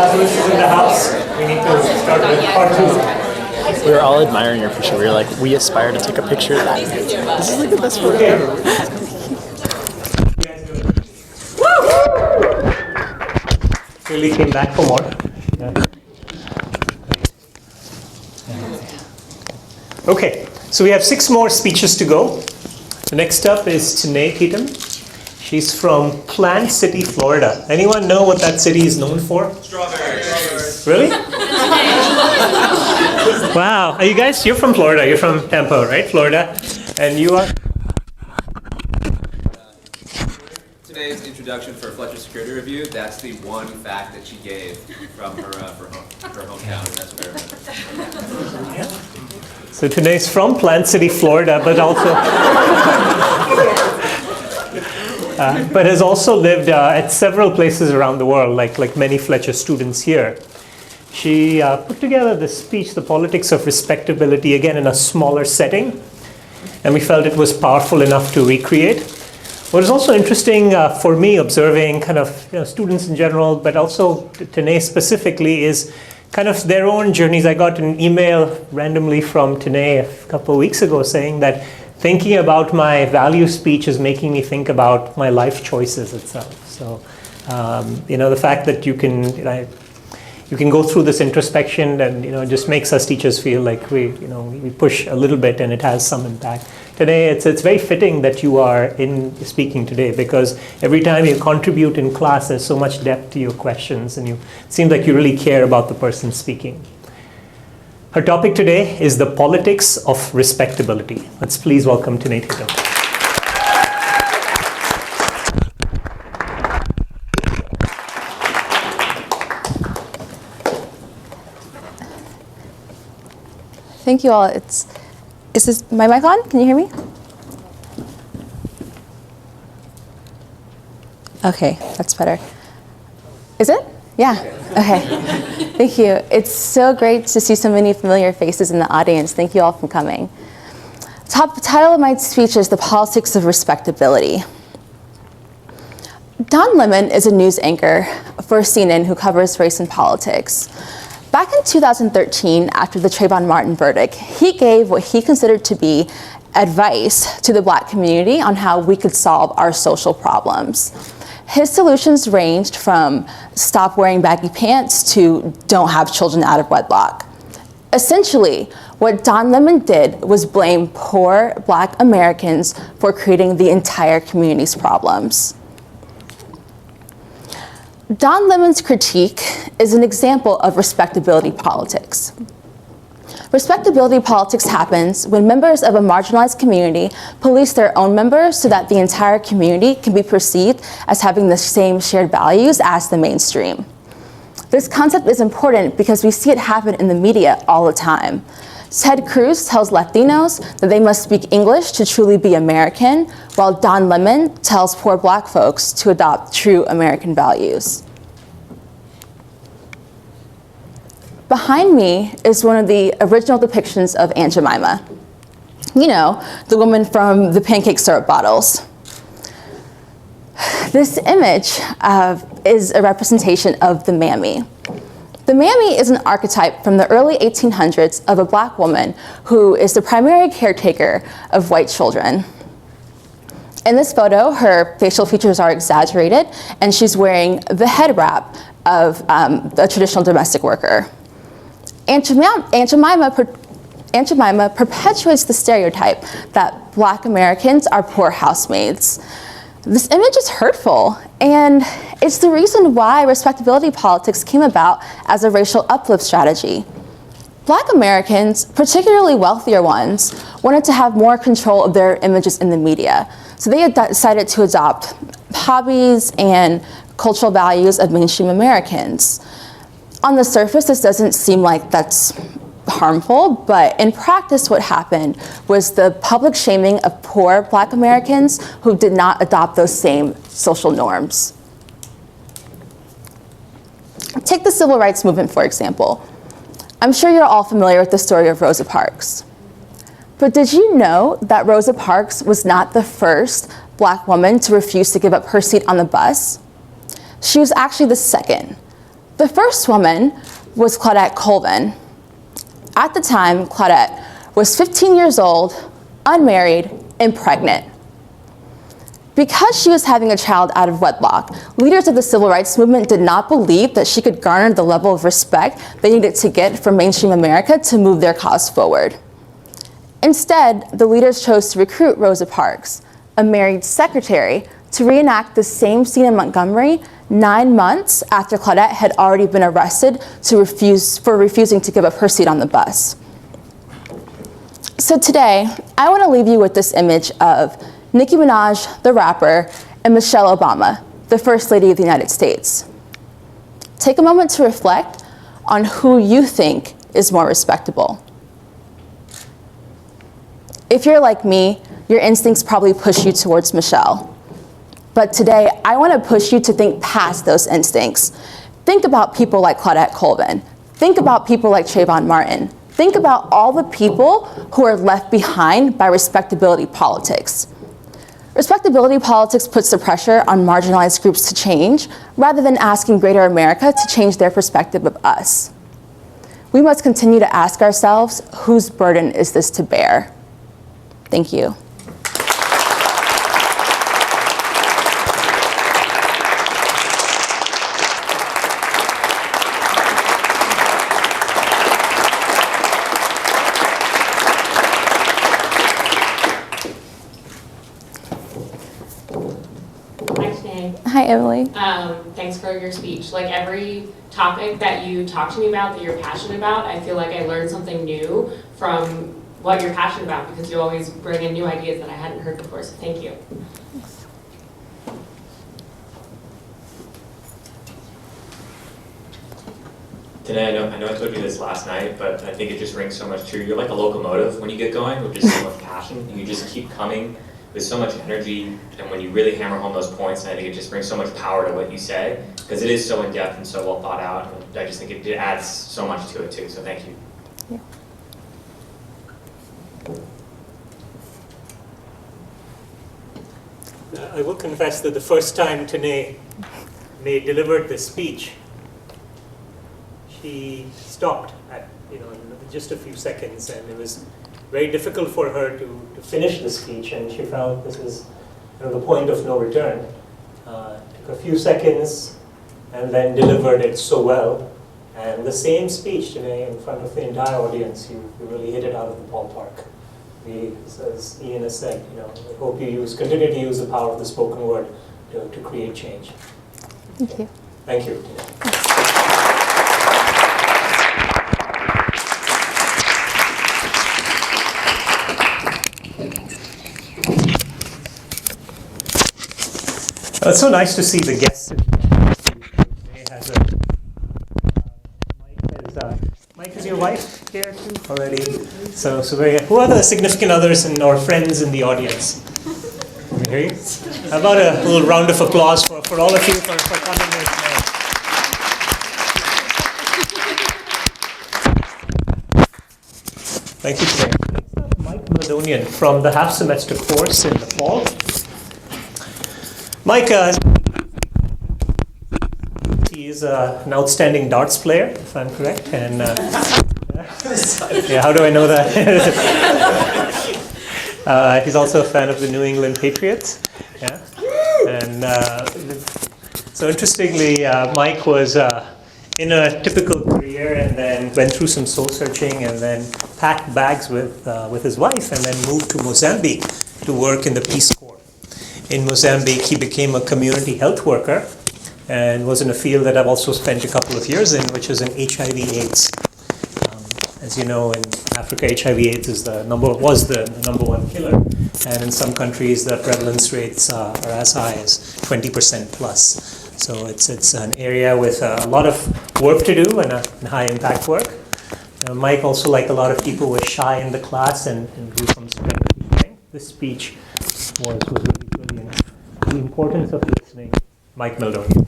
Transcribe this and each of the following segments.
Lazarus is in the house. We need to start with part two. We were all admiring your picture. We were like, we aspire to take a picture of that. This is like the best photo ever. Really came back for more. Yeah. Okay, so we have 6 more speeches to go. The next up is Tanae Keaton. She's from Plant City, Florida. Anyone know what that city is known for? Strawberries. Really? Wow. Are you guys, you're from Florida. You're from Tampa, right? Florida. And you are? Today's introduction for Fletcher Security Review, that's the one fact that she gave from her hometown. That's what I remember. So Tanae's from Plant City, Florida, but also but has also lived at several places around the world, like many Fletcher students here. She put together this speech, The Politics of Respectability, again in a smaller setting, and we felt it was powerful enough to recreate. What is also interesting for me, observing kind of students in general, but also Tanae specifically, is kind of their own journeys. I got an email randomly from Tanae a couple of weeks ago saying that thinking about my value speech is making me think about my life choices itself. So, the fact that you can go through this introspection, and it just makes us teachers feel like we push a little bit and it has some impact. Today, it's very fitting that you are in speaking today, because every time you contribute in class, there's so much depth to your questions, and it seems like you really care about the person speaking. Her topic today is the politics of respectability. Let's please welcome Tanae Keaton. Thank you all. Is this my mic on? Can you hear me? Okay, that's better. Is it? Yeah. Okay. Thank you. It's so great to see so many familiar faces in the audience. Thank you all for coming. The title of my speech is The Politics of Respectability. Don Lemon is a news anchor for CNN who covers race and politics. Back in 2013, after the Trayvon Martin verdict, he gave what he considered to be advice to the Black community on how we could solve our social problems. His solutions ranged from stop wearing baggy pants to don't have children out of wedlock. Essentially, what Don Lemon did was blame poor Black Americans for creating the entire community's problems. Don Lemon's critique is an example of respectability politics. Respectability politics happens when members of a marginalized community police their own members so that the entire community can be perceived as having the same shared values as the mainstream. This concept is important because we see it happen in the media all the time. Ted Cruz tells Latinos that they must speak English to truly be American, while Don Lemon tells poor Black folks to adopt true American values. Behind me is one of the original depictions of Aunt Jemima. You know, the woman from the pancake syrup bottles. This image is a representation of the mammy. The mammy is an archetype from the early 1800s of a Black woman who is the primary caretaker of white children. In this photo, her facial features are exaggerated, and she's wearing the head wrap of a traditional domestic worker. Aunt Jemima perpetuates the stereotype that Black Americans are poor housemaids. This image is hurtful, and it's the reason why respectability politics came about as a racial uplift strategy. Black Americans, particularly wealthier ones, wanted to have more control of their images in the media, so they decided to adopt hobbies and cultural values of mainstream Americans. On the surface, this doesn't seem like that's harmful, but in practice what happened was the public shaming of poor Black Americans who did not adopt those same social norms. Take the civil rights movement, for example. I'm sure you're all familiar with the story of Rosa Parks. But did you know that Rosa Parks was not the first Black woman to refuse to give up her seat on the bus? She was actually the second. The first woman was Claudette Colvin. At the time, Claudette was 15 years old, unmarried, and pregnant. Because she was having a child out of wedlock, leaders of the civil rights movement did not believe that she could garner the level of respect they needed to get from mainstream America to move their cause forward. Instead, the leaders chose to recruit Rosa Parks, a married secretary, to reenact the same scene in Montgomery 9 months after Claudette had already been arrested for refusing to give up her seat on the bus. So today, I want to leave you with this image of Nicki Minaj, the rapper, and Michelle Obama, the First Lady of the United States. Take a moment to reflect on who you think is more respectable. If you're like me, your instincts probably push you towards Michelle. But today, I want to push you to think past those instincts. Think about people like Claudette Colvin. Think about people like Trayvon Martin. Think about all the people who are left behind by respectability politics. Respectability politics puts the pressure on marginalized groups to change, rather than asking greater America to change their perspective of us. We must continue to ask ourselves, whose burden is this to bear? Thank you. Hi, Emily. Thanks for your speech. Like every topic that you talk to me about that you're passionate about, I feel like I learned something new from what you're passionate about because you always bring in new ideas that I hadn't heard before, so thank you. Today, I know I told you this last night, but I think it just rings so much true. You're like a locomotive when you get going with just so much passion, and you just keep coming with so much energy, and when you really hammer home those points, I think it just brings so much power to what you say, because it is so in-depth and so well thought out, and I just think it adds so much to it too, so thank you. Yeah. I will confess that the first time Tanae delivered this speech, she stopped at just a few seconds, and it was very difficult for her to finish the speech, and she felt this is the point of no return. Took a few seconds and then delivered it so well. And the same speech today in front of the entire audience, you really hit it out of the ballpark. As Ian has said, I hope you continue to use the power of the spoken word to create change. Thank you. Thank you. It's so nice to see the guests. Mike, is your wife here too already? So very. Who are the significant others or friends in the audience? Can we hear you? How about a little round of applause for all of you for coming here tonight? Thank you, Claire. Next up, Mike Meldonian from the half semester course in the fall. Mike, he is an outstanding darts player, if I'm correct. And yeah, how do I know that? He's also a fan of the New England Patriots. Yeah, and so interestingly, Mike was in a typical career, and then went through some soul searching, and then packed bags with his wife, and then moved to Mozambique to work in the Peace Corps. In Mozambique, he became a community health worker and was in a field that I've also spent a couple of years in, which is in HIV/AIDS. As you know, in Africa, HIV/AIDS was the number one killer, and in some countries, the prevalence rates are as high as 20% plus. So it's an area with a lot of work to do and high impact work. Mike, also like a lot of people, was shy in the class and grew from strength to strength. This speech was really brilliant. The importance of listening. Mike Meldonian.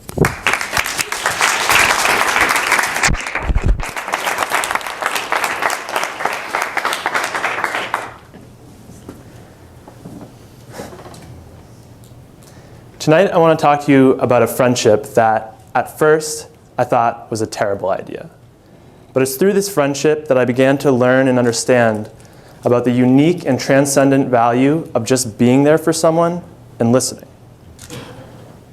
Tonight, I want to talk to you about a friendship that, at first, I thought was a terrible idea. But it's through this friendship that I began to learn and understand about the unique and transcendent value of just being there for someone and listening.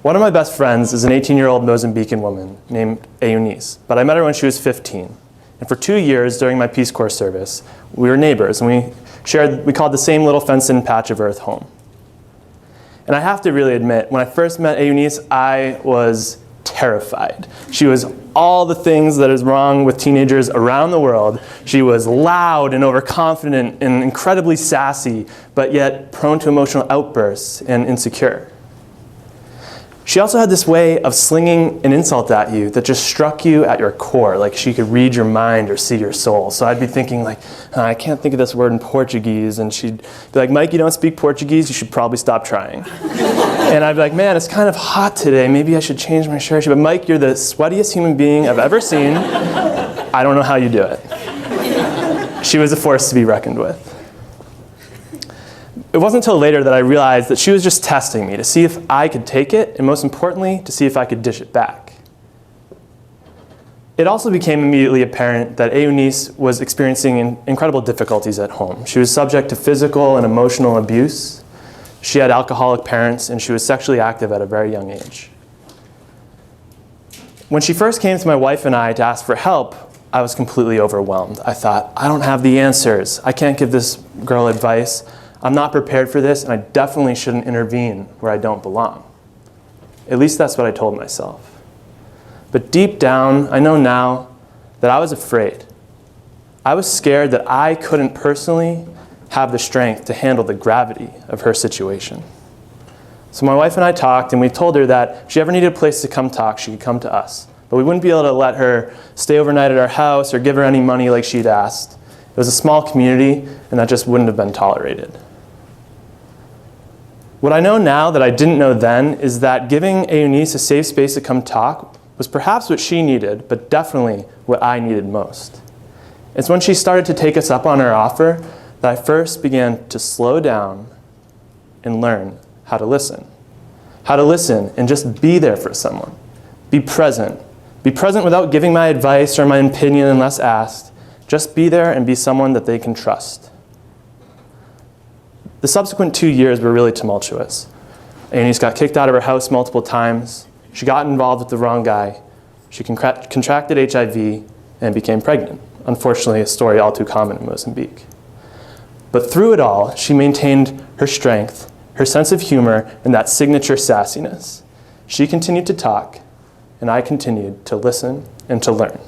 One of my best friends is an 18-year-old Mozambican woman named Eunice, but I met her when she was 15. And for 2 years during my Peace Corps service, we were neighbors, and we called the same little fenced-in patch of earth home. And I have to really admit, when I first met Eunice, I was terrified. She was all the things that is wrong with teenagers around the world. She was loud and overconfident and incredibly sassy, but yet prone to emotional outbursts and insecure. She also had this way of slinging an insult at you that just struck you at your core, like she could read your mind or see your soul. So I'd be thinking like, I can't think of this word in Portuguese, and she'd be like, Mike, you don't speak Portuguese, you should probably stop trying. And I'd be like, man, it's kind of hot today, maybe I should change my shirt. She'd be, Mike, you're the sweatiest human being I've ever seen. I don't know how you do it. She was a force to be reckoned with. It wasn't until later that I realized that she was just testing me to see if I could take it, and most importantly, to see if I could dish it back. It also became immediately apparent that Eunice was experiencing incredible difficulties at home. She was subject to physical and emotional abuse. She had alcoholic parents, and she was sexually active at a very young age. When she first came to my wife and I to ask for help, I was completely overwhelmed. I thought, I don't have the answers. I can't give this girl advice. I'm not prepared for this, and I definitely shouldn't intervene where I don't belong. At least that's what I told myself. But deep down, I know now that I was afraid. I was scared that I couldn't personally have the strength to handle the gravity of her situation. So my wife and I talked, and we told her that if she ever needed a place to come talk, she could come to us. But we wouldn't be able to let her stay overnight at our house or give her any money like she'd asked. It was a small community, and that just wouldn't have been tolerated. What I know now that I didn't know then is that giving Eunice a safe space to come talk was perhaps what she needed, but definitely what I needed most. It's when she started to take us up on our offer that I first began to slow down and learn how to listen. How to listen and just be there for someone. Be present. Be present without giving my advice or my opinion unless asked. Just be there and be someone that they can trust. The subsequent 2 years were really tumultuous. Eunice got kicked out of her house multiple times. She got involved with the wrong guy. She contracted HIV and became pregnant. Unfortunately, a story all too common in Mozambique. But through it all, she maintained her strength, her sense of humor, and that signature sassiness. She continued to talk, and I continued to listen and to learn.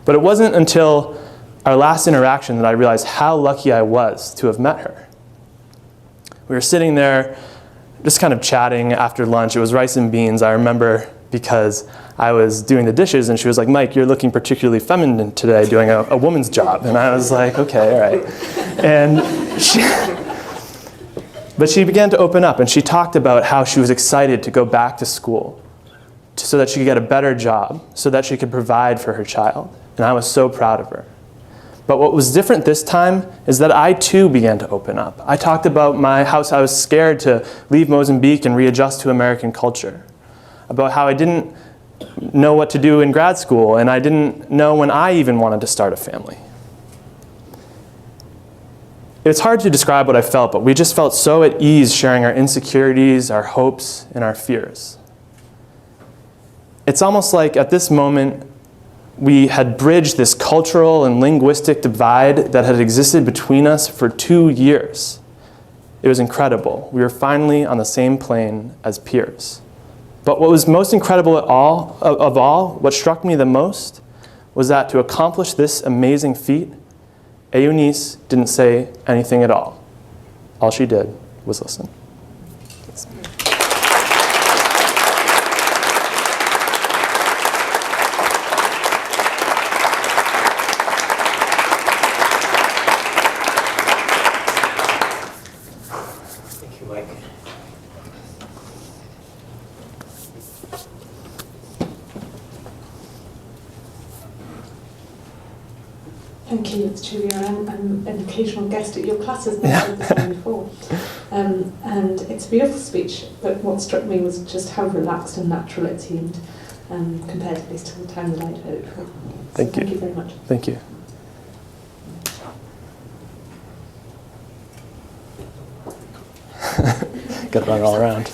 But it wasn't until our last interaction that I realized how lucky I was to have met her. We were sitting there just kind of chatting after lunch. It was rice and beans, I remember, because I was doing the dishes, and she was like, Mike, you're looking particularly feminine today doing a woman's job. And I was like, okay, all right. But she began to open up, and she talked about how she was excited to go back to school so that she could get a better job, so that she could provide for her child. And I was so proud of her. But what was different this time is that I too began to open up. I talked about how I was scared to leave Mozambique and readjust to American culture, about how I didn't know what to do in grad school, and I didn't know when I even wanted to start a family. It's hard to describe what I felt, but we just felt so at ease sharing our insecurities, our hopes, and our fears. It's almost like at this moment, we had bridged this cultural and linguistic divide that had existed between us for 2 years. It was incredible. We were finally on the same plane as peers. But what was most incredible of all, what struck me the most, was that to accomplish this amazing feat, Eunice didn't say anything at all. All she did was listen. Thank you, it's Julia. I'm an occasional guest at your classes, but I've heard this one before. And it's a beautiful speech, but what struck me was just how relaxed and natural it seemed. compared to this time that I'd hoped for. So Thank you. Thank you very much. Thank you. Got to run it all around.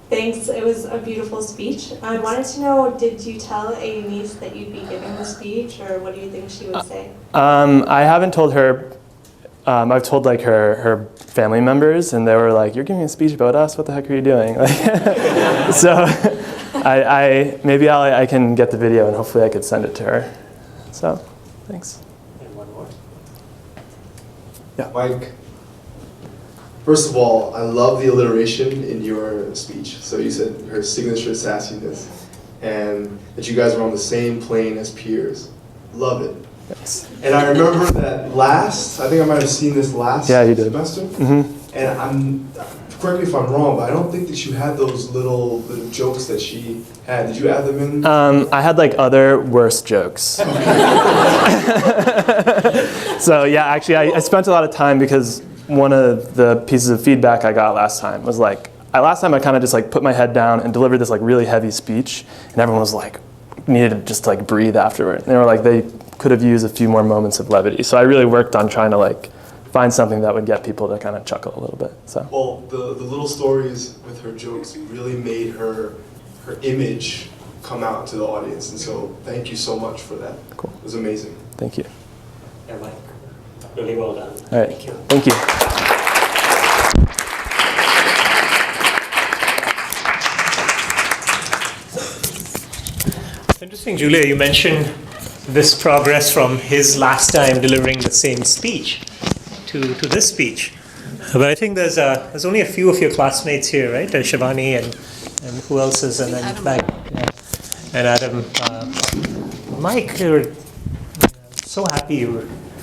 Thanks. It was a beautiful speech. I wanted to know, did you tell Eunice that you'd be giving the speech, or what do you think she would say? I haven't told her. I've told like her family members, and they were like, "You're giving a speech about us? What the heck are you doing?" So, maybe I can get the video, and hopefully I could send it to her. So, thanks. And one more. Yeah. Mike, first of all, I love the alliteration in your speech. So you said her signature sassiness, and that you guys were on the same plane as peers. Love it. Thanks. And I remember that I think I might have seen this last Yeah, you did. semester. Mm-hmm. And correct me if I'm wrong, but I don't think that you had those little jokes that she had. Did you add them in? I had like other worse jokes. So yeah, actually I spent a lot of time because one of the pieces of feedback I got last time was like, last time I kind of just like put my head down and delivered this like really heavy speech, and everyone was like, needed to just like breathe afterward. And they were like, they could have used a few more moments of levity. So I really worked on trying to like find something that would get people to kind of chuckle a little bit. So. Well, the little stories with her jokes really made her image come out to the audience, and so thank you so much for that. Cool. It was amazing. Thank you. Yeah, Mike. Really well done. All right. Thank you. Thank you. It's interesting, Julia, you mentioned this progress from his last time delivering the same speech to this speech. But I think there's only a few of your classmates here, right? Shivani and who else is, and then back, yeah. And Adam. Mike, you're so happy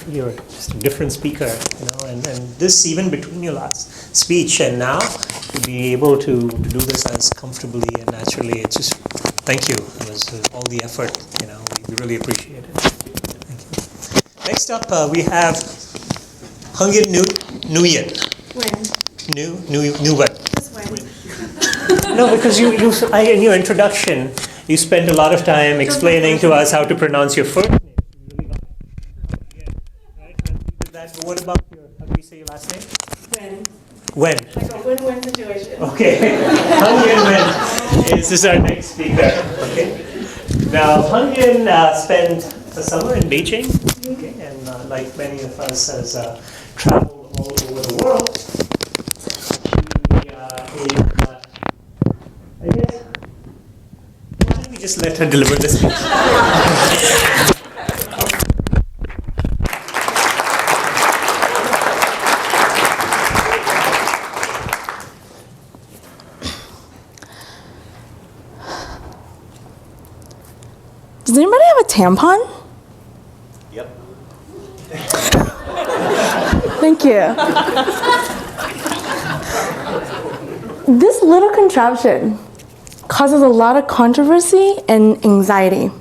you're just a different speaker, you know, and this even between your last speech and now to be able to do this as comfortably and naturally, it's just, thank you. It was all the effort, you know, we really appreciate it. Thank you. Next up, we have Hungin Nguyen. When? Nguyen. Just when? No, because in your introduction, you spent a lot of time explaining to us how to pronounce your first name. You really got it. Yeah, right? And you did that. But what about how do we say your last name? When? When? Like a win-win situation. Okay. Hungin Nguyen is our next speaker. Okay. Now, Hungin spent the summer in Beijing, okay, and like many of us, has traveled all over the world. I guess, why don't we just let her deliver this speech? Does anybody have a tampon? Yep. Thank you. This little contraption causes a lot of controversy and anxiety.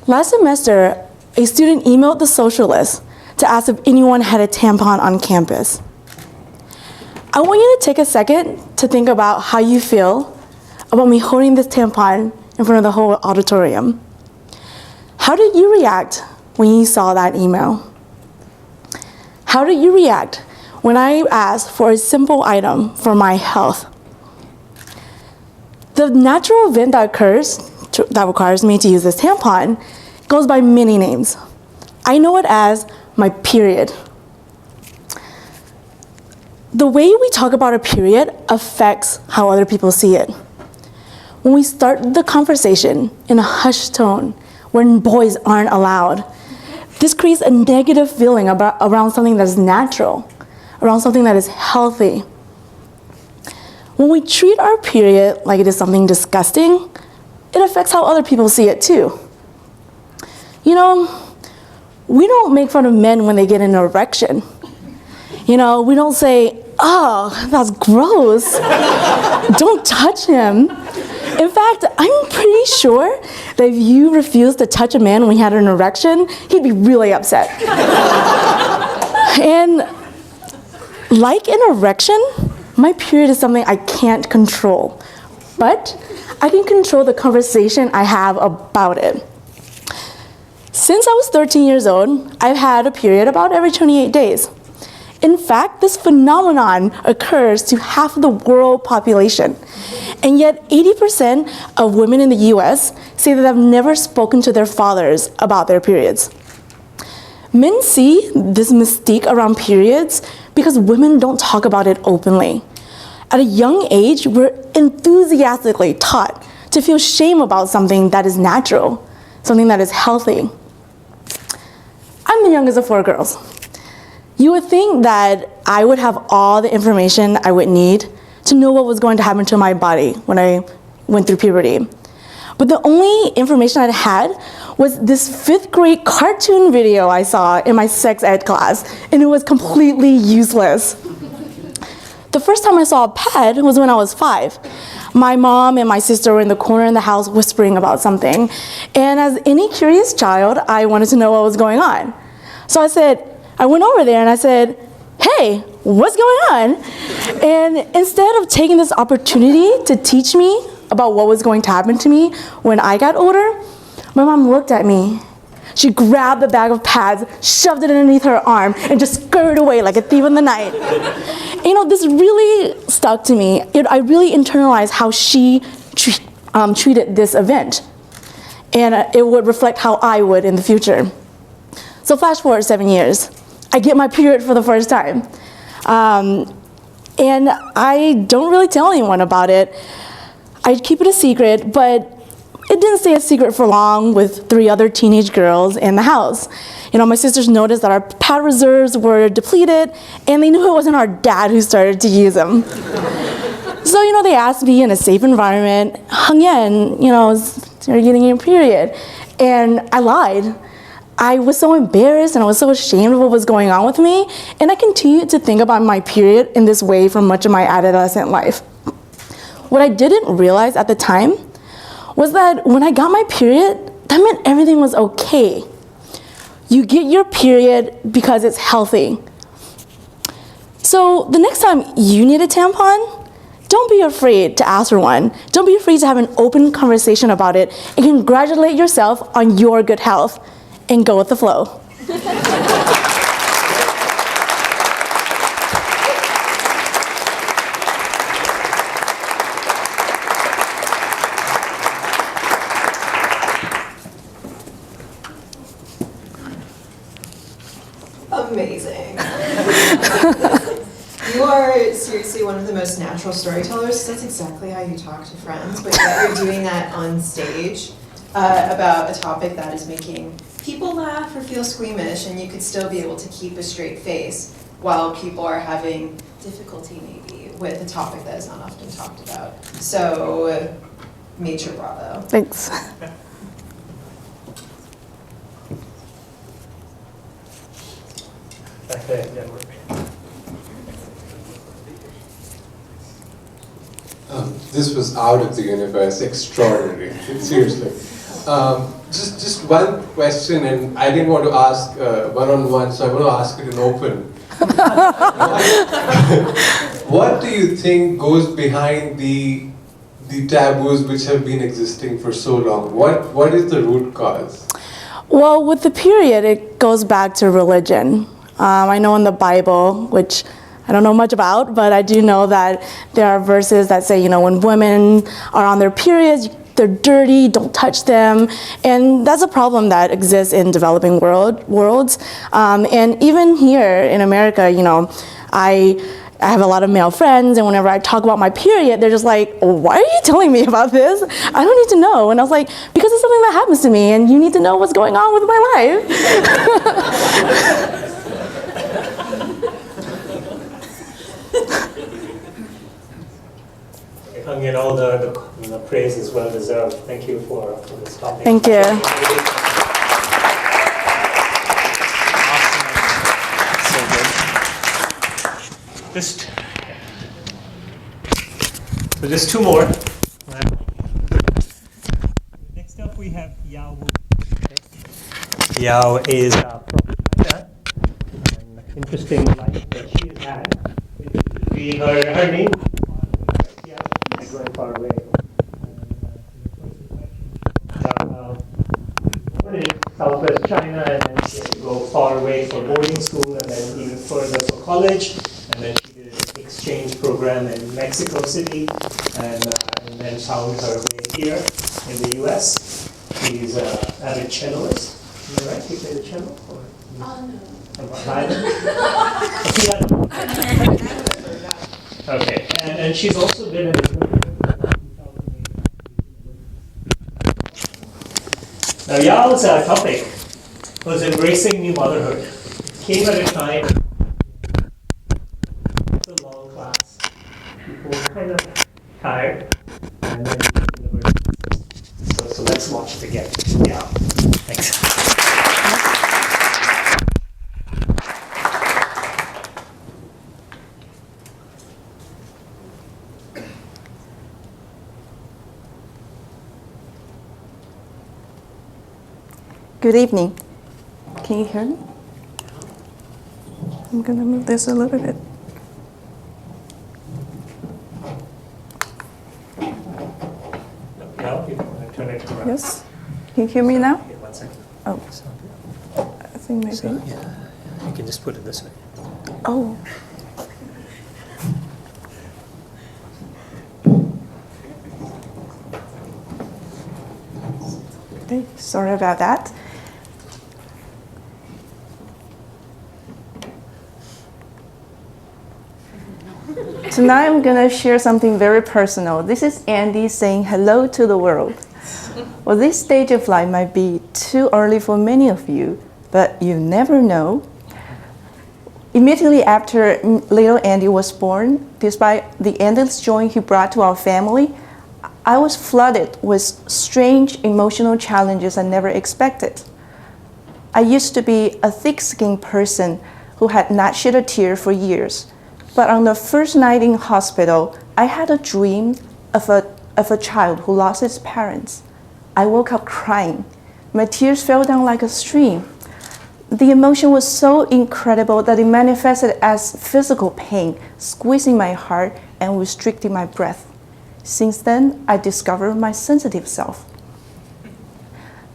Last semester, a student emailed the socialist to ask if anyone had a tampon on campus. I want you to take a second to think about how you feel about me holding this tampon in front of the whole auditorium. How did you react when you saw that email? How did you react when I asked for a simple item for my health? The natural event that occurs that requires me to use this tampon goes by many names. I know it as my period. The way we talk about a period affects how other people see it. When we start the conversation in a hushed tone, when boys aren't allowed, this creates a negative feeling around something that is natural, around something that is healthy. When we treat our period like it is something disgusting, it affects how other people see it too. You know, we don't make fun of men when they get an erection. You know, we don't say, "Oh, that's gross. Don't touch him." In fact, I'm pretty sure that if you refused to touch a man when he had an erection, he'd be really upset. And like an erection, My period is something I can't control, but I can control the conversation I have about it. Since I was 13 years old, I've had a period about every 28 days. In fact, this phenomenon occurs to half of the world population. And yet 80% of women in the US say that they've never spoken to their fathers about their periods. Men see this mystique around periods because women don't talk about it openly. At a young age, we're enthusiastically taught to feel shame about something that is natural, something that is healthy. I'm the youngest of 4 girls. You would think that I would have all the information I would need to know what was going to happen to my body when I went through puberty. But the only information I had was this 5th grade cartoon video I saw in my sex ed class, and it was completely useless. The first time I saw a pad was when I was 5. My mom and my sister were in the corner in the house whispering about something, and as any curious child, I wanted to know what was going on. So I went over there and I said, "Hey, what's going on?" And instead of taking this opportunity to teach me about what was going to happen to me when I got older, my mom looked at me. She grabbed the bag of pads, shoved it underneath her arm, and just scurried away like a thief in the night. You know, this really stuck to me. I really internalized how she treated this event. And it would reflect how I would in the future. So flash forward 7 years. I get my period for the first time. And I don't really tell anyone about it. I keep it a secret, but it didn't stay a secret for long with 3 other teenage girls in the house. You know, my sisters noticed that our pad reserves were depleted, and they knew it wasn't our dad who started to use them. So, you know, they asked me in a safe environment, "Hung Yen, you know, you're getting your period." And I lied. I was so embarrassed and I was so ashamed of what was going on with me, and I continued to think about my period in this way for much of my adolescent life. What I didn't realize at the time was that when I got my period, that meant everything was okay. You get your period because it's healthy. So the next time you need a tampon, don't be afraid to ask for one. Don't be afraid to have an open conversation about it, and congratulate yourself on your good health. And go with the flow. Amazing. You are seriously one of the most natural storytellers. That's exactly how you talk to friends, but yet you're doing that on stage about a topic that is making people laugh or feel squeamish, and you could still be able to keep a straight face while people are having difficulty maybe with a topic that is not often talked about. So, major bravo. Thanks. This was out of the universe, extraordinary, seriously. Just one question, and I didn't want to ask one-on-one, so I want to ask it in open. What do you think goes behind the taboos which have been existing for so long? What is the root cause? Well, with the period, it goes back to religion. I know in the Bible, which I don't know much about, but I do know that there are verses that say, you know, when women are on their periods, they're dirty, don't touch them. And that's a problem that exists in developing worlds. And even here in America, you know, I have a lot of male friends, and whenever I talk about my period, they're just like, "Why are you telling me about this? I don't need to know." And I was like, "Because it's something that happens to me, and you need to know what's going on with my life." Hung Yen, all the praise is well deserved. Thank you for this topic. Thank you. Just 2 more. Next up we have Yao Wu. Yao is from China. An interesting life that she has had. be her name. Yeah, going far away. Born in Southwest China, and then she had to go far away for boarding school, and then even further for college, and then she did an exchange program in Mexico City, and then found her way here in the U.S. She's an avid celloist. Am I right? You play the cello? Or? Okay, and she's also been in Now Yao's topic was embracing new motherhood. It came at a time, it's a long class, people were kind of tired, and then so let's watch it again. Yeah, thanks. Good evening. Can you hear me? I'm going to move this a little bit. Now, you want to turn it around? Yes? Can you hear me now? Yeah, 1 second. Oh, I think maybe. So, yeah, you can just put it this way. Oh. Okay, sorry about that. Tonight I'm going to share something very personal. This is Andy saying hello to the world. Well, this stage of life might be too early for many of you, but you never know. Immediately after little Andy was born, despite the endless joy he brought to our family, I was flooded with strange emotional challenges I never expected. I used to be a thick-skinned person who had not shed a tear for years. But on the first night in hospital, I had a dream of a child who lost its parents. I woke up crying. My tears fell down like a stream. The emotion was so incredible that it manifested as physical pain, squeezing my heart and restricting my breath. Since then, I discovered my sensitive self.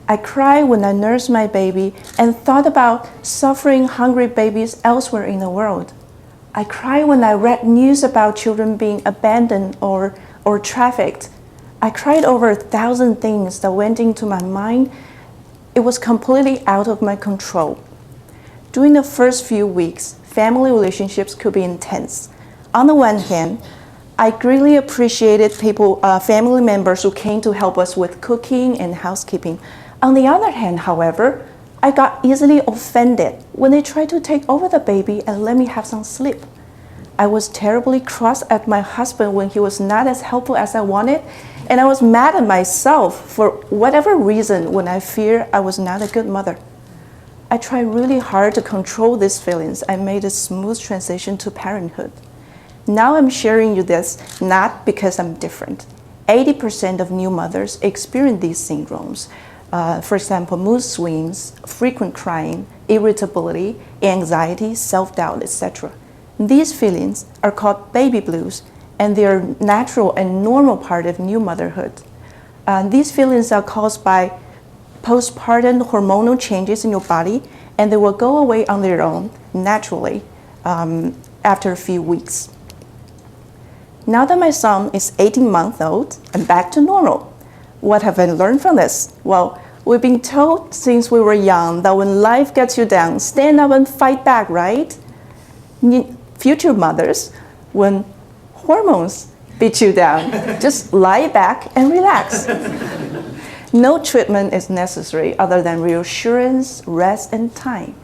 I cried when I nursed my baby and thought about suffering hungry babies elsewhere in the world. I cried when I read news about children being abandoned or trafficked. I cried over 1,000 things that went into my mind. It was completely out of my control. During the first few weeks, family relationships could be intense. On the one hand, I greatly appreciated family members who came to help us with cooking and housekeeping. On the other hand, however, I got easily offended when they tried to take over the baby and let me have some sleep. I was terribly cross at my husband when he was not as helpful as I wanted, and I was mad at myself for whatever reason when I feared I was not a good mother. I tried really hard to control these feelings. I made a smooth transition to parenthood. Now I'm sharing you this not because I'm different. 80% of new mothers experience these syndromes. For example, mood swings, frequent crying, irritability, anxiety, self-doubt, etc. These feelings are called baby blues, and they are natural and normal part of new motherhood. These feelings are caused by postpartum hormonal changes in your body, and they will go away on their own naturally after a few weeks. Now that my son is 18 months old, I'm back to normal. What have I learned from this? Well, we've been told since we were young that when life gets you down, stand up and fight back, right? Future mothers, when hormones beat you down, just lie back and relax. No treatment is necessary other than reassurance, rest, and time.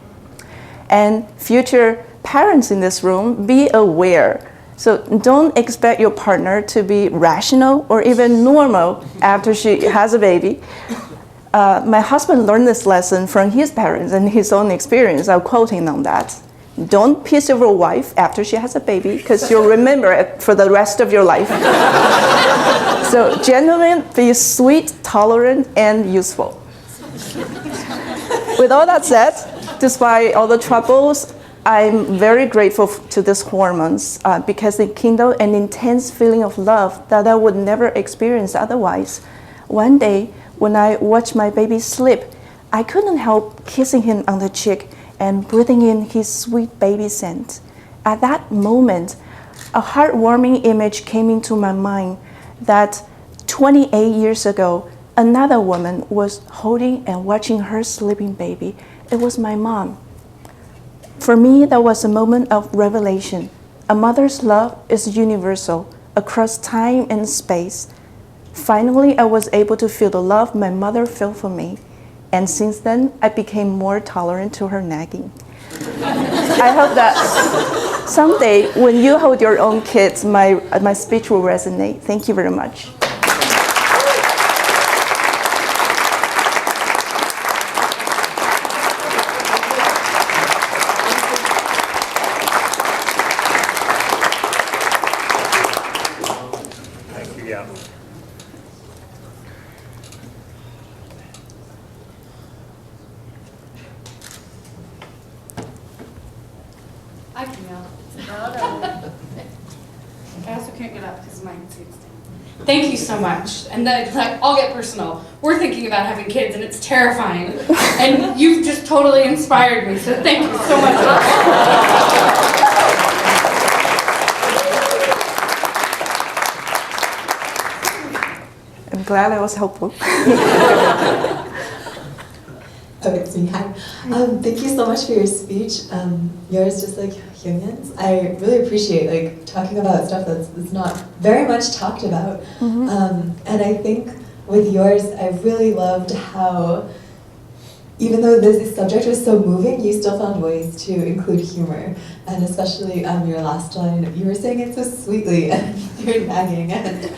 And future parents in this room, be aware. So don't expect your partner to be rational or even normal after she has a baby. My husband learned this lesson from his parents and his own experience. I'll quote him on that. Don't piss your wife after she has a baby because you'll remember it for the rest of your life. So genuine, be sweet, tolerant, and useful. With all that said, despite all the troubles, I'm very grateful to these hormones because they kindle an intense feeling of love that I would never experience otherwise. One day, when I watched my baby sleep, I couldn't help kissing him on the cheek and breathing in his sweet baby scent. At that moment, a heartwarming image came into my mind that 28 years ago, another woman was holding and watching her sleeping baby. It was my mom. For me, that was a moment of revelation. A mother's love is universal, across time and space. Finally, I was able to feel the love my mother felt for me. And since then, I became more tolerant to her nagging. I hope that someday, when you hold your own kids, my speech will resonate. Thank you very much. Thank you, yeah. I can yell. I also can't get up because my seat's down. Thank you so much. And then, like, I'll get personal. We're thinking about having kids, and it's terrifying. And you've just totally inspired me. So thank you so much. I'm glad I was helpful. Oh, it's me. Hi. Thank you so much for your speech. Yours, just like Hyungin's, I really appreciate like talking about stuff that's not very much talked about. And I think with yours, I really loved how, even though this subject was so moving, you still found ways to include humor. And especially your last line, you were saying it so sweetly, and you're nagging, and it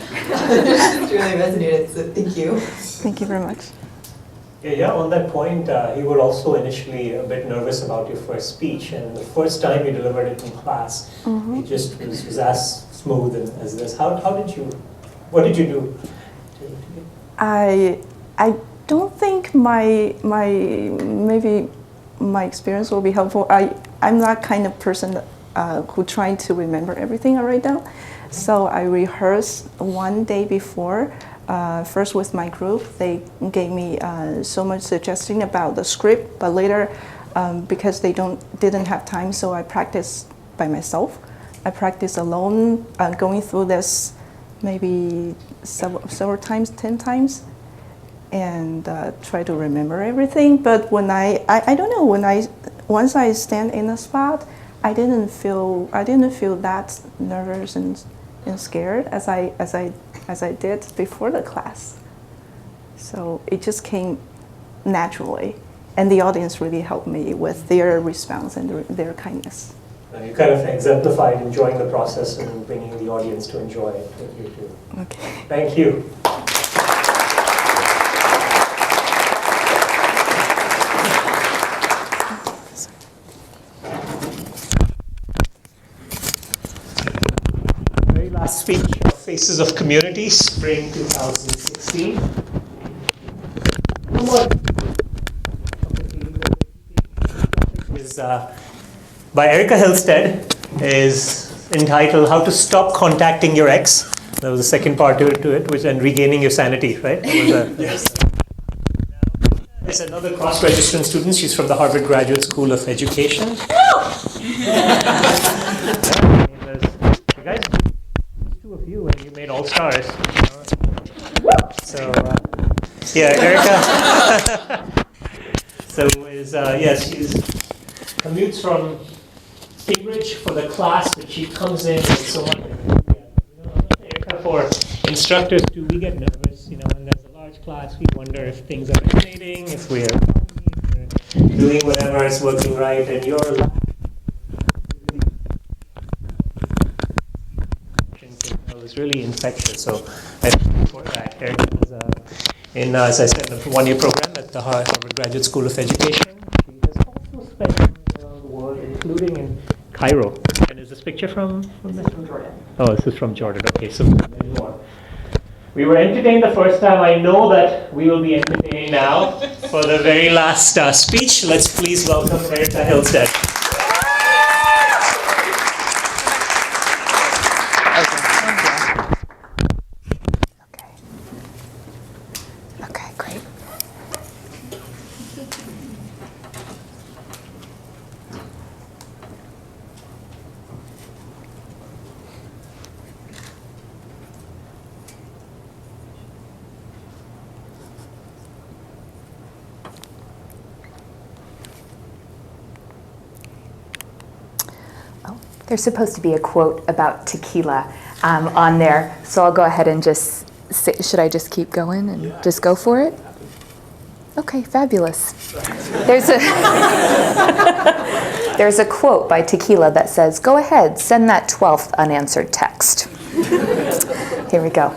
just really resonated. So thank you. Thank you very much. Yeah, on that point, you were also initially a bit nervous about your first speech, and the first time you delivered it in class, it just was as smooth as this. What did you do? I don't think maybe my experience will be helpful. I'm not kind of person who trying to remember everything I write down. So I rehearsed one day before. First with my group, they gave me so much suggestion about the script, but later, because they didn't have time, so I practiced by myself. I practiced alone, going through this maybe several times, 10 times, and try to remember everything. But when I don't know, once I stand in a spot, I didn't feel that nervous and scared as I did before the class. So it just came naturally, and the audience really helped me with their response and their kindness. You kind of exemplified enjoying the process and bringing the audience to enjoy it with you too. Okay. Thank you. Very last speech of Faces of Community, Spring 2016. Is by Erica Hilstead, is entitled "How to Stop Contacting Your Ex." That was the second part to it, which and regaining your sanity, right? Yes. There's another cross-registrant student. She's from the Harvard Graduate School of Education. You guys, two of you, and you made all stars. So, yeah, Erica. So she's commutes from Cambridge for the class, but she comes in with so much Erica, for instructors too, we get nervous, when there's a large class, we wonder if things are resonating, if we're doing whatever is working right, and your is really infectious. So I thank you for that. Erica is as I said, in a one-year program at the Harvard Graduate School of Education. She has also spent time around the world, including in Cairo. And is this picture from this? From Jordan. Oh, this is from Jordan. Okay, so many more. We were entertained the first time. I know that we will be entertained now for the very last speech. Let's please welcome Erica Hilstead. There's supposed to be a quote about tequila on there, so I'll go ahead and just say, should I just keep going and just go for it? Okay, fabulous. There's a quote by Tequila that says, "Go ahead, send that 12th unanswered text." Here we go.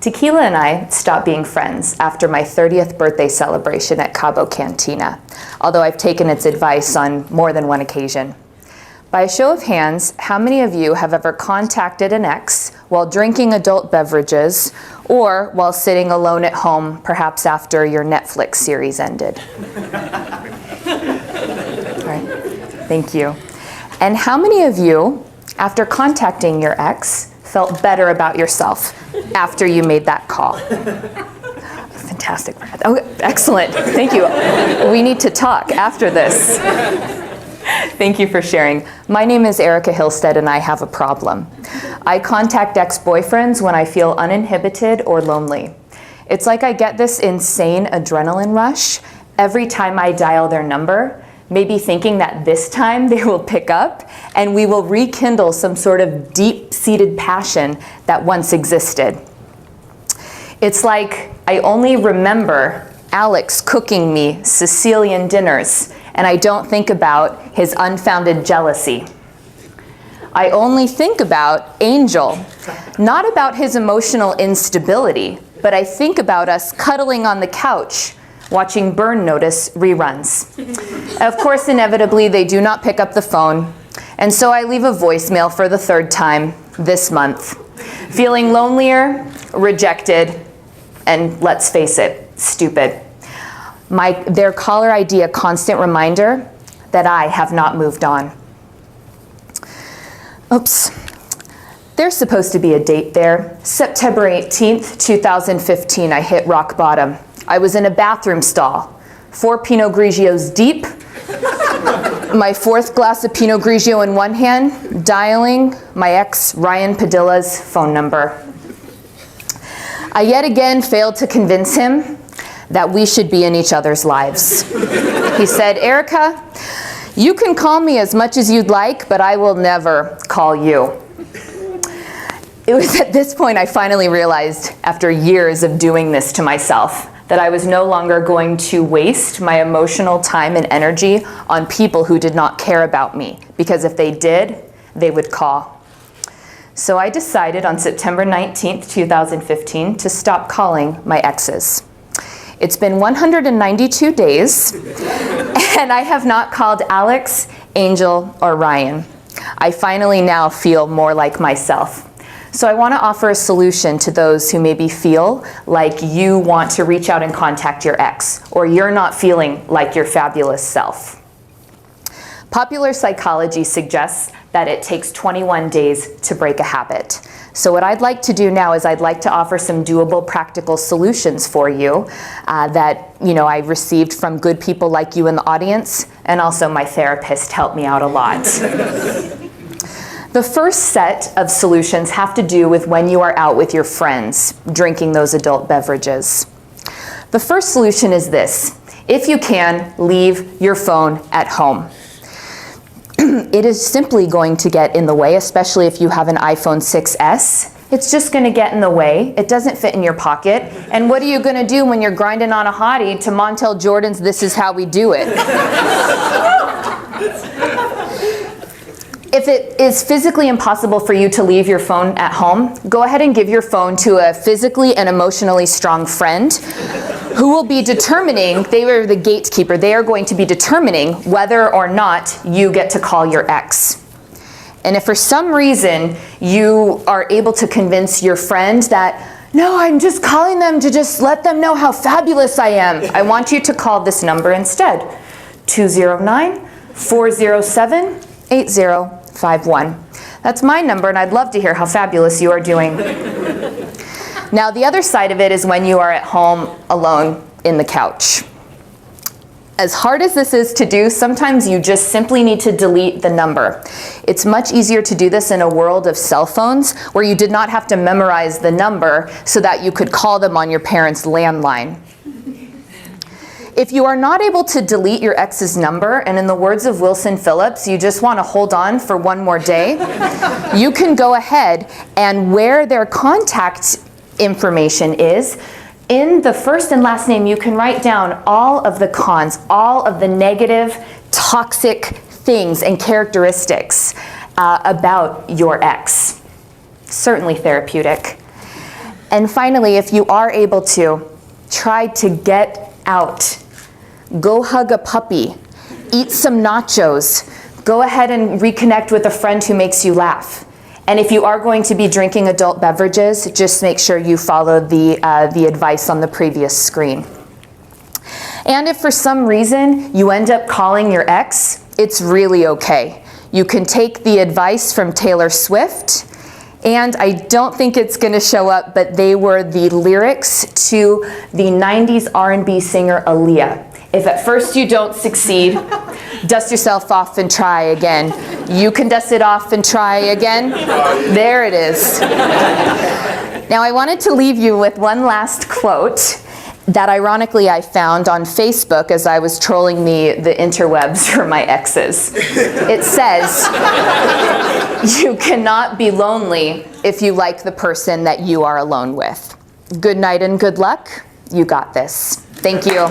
Tequila and I stopped being friends after my 30th birthday celebration at Cabo Cantina, although I've taken its advice on more than one occasion. By a show of hands, how many of you have ever contacted an ex while drinking adult beverages or while sitting alone at home, perhaps after your Netflix series ended? All right, thank you. And how many of you, after contacting your ex, felt better about yourself after you made that call? Fantastic. Oh, excellent. Thank you. We need to talk after this. Thank you for sharing. My name is Erica Hillstead, and I have a problem. I contact ex-boyfriends when I feel uninhibited or lonely. It's like I get this insane adrenaline rush every time I dial their number, maybe thinking that this time they will pick up and we will rekindle some sort of deep-seated passion that once existed. It's like I only remember Alex cooking me Sicilian dinners, and I don't think about his unfounded jealousy. I only think about Angel, not about his emotional instability, but I think about us cuddling on the couch, watching Burn Notice reruns. Of course, inevitably, they do not pick up the phone, and so I leave a voicemail for the 3rd time this month, feeling lonelier, rejected, and let's face it, stupid. Their caller ID a constant reminder that I have not moved on. Oops. There's supposed to be a date there. September 18th, 2015, I hit rock bottom. I was in a bathroom stall, 4 Pinot Grigios deep, my 4th glass of Pinot Grigio in one hand, dialing my ex Ryan Padilla's phone number. I yet again failed to convince him that we should be in each other's lives. He said, "Erica, you can call me as much as you'd like, but I will never call you." It was at this point I finally realized, after years of doing this to myself, that I was no longer going to waste my emotional time and energy on people who did not care about me, because if they did, they would call. So I decided on September 19th, 2015, to stop calling my exes. It's been 192 days, and I have not called Alex, Angel, or Ryan. I finally now feel more like myself. So I want to offer a solution to those who maybe feel like you want to reach out and contact your ex, or you're not feeling like your fabulous self. Popular psychology suggests that it takes 21 days to break a habit. So what I'd like to do now is I'd like to offer some doable, practical solutions for you that I received from good people like you in the audience, and also my therapist helped me out a lot. The first set of solutions have to do with when you are out with your friends, drinking those adult beverages. The first solution is this: if you can, leave your phone at home. It is simply going to get in the way, especially if you have an iPhone 6S. It's just going to get in the way. It doesn't fit in your pocket. And what are you going to do when you're grinding on a hottie to Montel Jordan's "This Is How We Do It"? If it is physically impossible for you to leave your phone at home, go ahead and give your phone to a physically and emotionally strong friend who will be determining, they are the gatekeeper, they are going to be determining whether or not you get to call your ex. And if for some reason you are able to convince your friend that, "No, I'm just calling them to just let them know how fabulous I am," I want you to call this number instead, 209-407-8051. That's my number, and I'd love to hear how fabulous you are doing. Now, the other side of it is when you are at home alone in the couch. As hard as this is to do, sometimes you just simply need to delete the number. It's much easier to do this in a world of cell phones where you did not have to memorize the number so that you could call them on your parents' landline. If you are not able to delete your ex's number, and in the words of Wilson Phillips, you just want to hold on for one more day, you can go ahead and where their contact information is, in the first and last name, you can write down all of the cons, all of the negative, toxic things and characteristics about your ex. Certainly therapeutic. And finally, if you are able to, try to get out. Go hug a puppy. Eat some nachos. Go ahead and reconnect with a friend who makes you laugh. And if you are going to be drinking adult beverages, just make sure you follow the advice on the previous screen. And if for some reason you end up calling your ex, it's really okay. You can take the advice from Taylor Swift, and I don't think it's going to show up, but they were the lyrics to the 90s R&B singer Aaliyah. If at first you don't succeed, dust yourself off and try again. You can dust it off and try again. There it is. Now I wanted to leave you with one last quote that ironically I found on Facebook as I was trolling the interwebs for my exes. It says, "You cannot be lonely if you like the person that you are alone with." Good night and good luck. You got this. Thank you.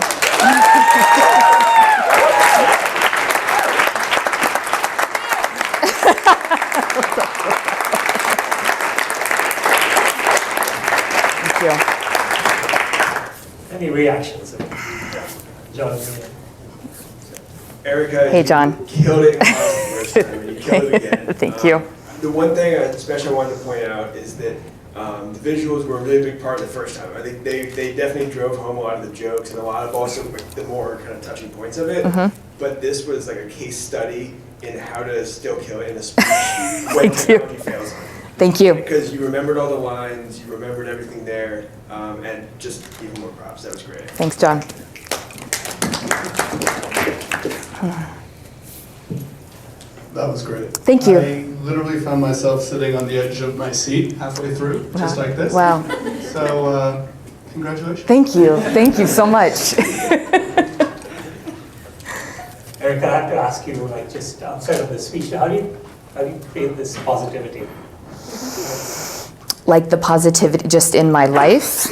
Thank you. Any reactions? John? Erica, Hey, John. you killed it the first time, and you killed it again. Thank you. The one thing especially I wanted to point out is that the visuals were a really big part of the first time. I think they definitely drove home a lot of the jokes and a lot of also the more kind of touching points of it. Mhm. But this was like a case study in how to still kill it in a speech when technology fails on it. Thank you. Because you remembered all the lines, you remembered everything there, and just even more props. That was great. Thanks, John. That was great. Thank you. I literally found myself sitting on the edge of my seat halfway through, just like this. Wow. So, congratulations. Thank you. Thank you so much. Erica, I have to ask you, like, just outside of the speech, how do you create this positivity? Like the positivity just in my life.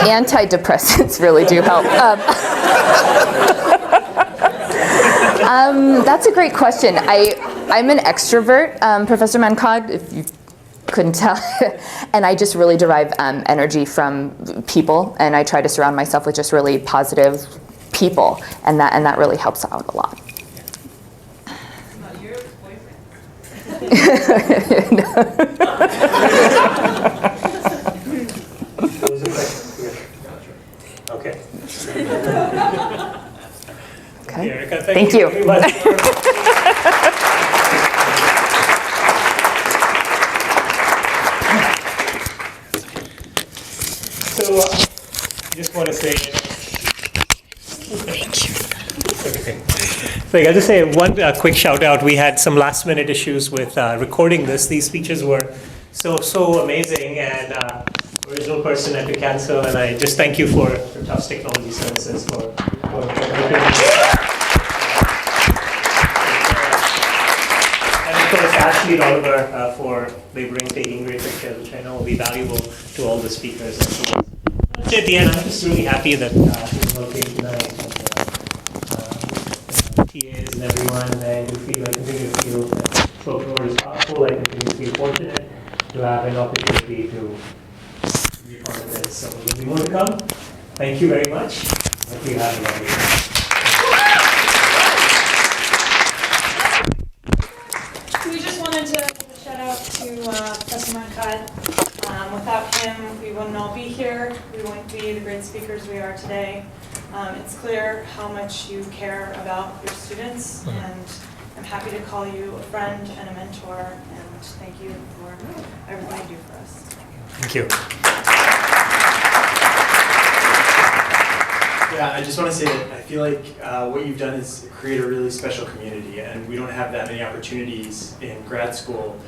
Antidepressants really do help. That's a great question. I'm an extrovert, Professor Mancod, if you couldn't tell. And I just really derive energy from people, and I try to surround myself with just really positive people, and that really helps out a lot. Okay. Okay. Erica, Thank you. very much. So, just want to say, thank you. So I'll just say one quick shout out. We had some last minute issues with recording this. These speeches were so amazing, and original person had to cancel, and I just thank you for Tufts Technology Services for and of course Ashley and Oliver for laboring, taking great pictures, which I know will be valuable to all the speakers. And so at the end, I'm just really happy that you all came tonight. TAs and everyone, and I continue to feel that folklore is powerful. I continue to feel fortunate to have an opportunity to be a part of this. So there'll be more to come. Thank you very much. Hope you have a lovely day. We just wanted to give a shout out to Professor Mancod. Without him, we wouldn't all be here. We wouldn't be the great speakers we are today. It's clear how much you care about your students, and I'm happy to call you a friend and a mentor, and thank you for everything you do for us. Thank you. Yeah, I just want to say that I feel like what you've done is create a really special community, and we don't have that many opportunities in grad school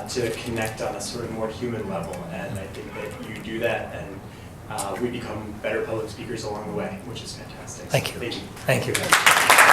to connect on a sort of more human level, and I think that you do that, and we become better public speakers along the way, which is fantastic. Thank you. Thank you. Thank you.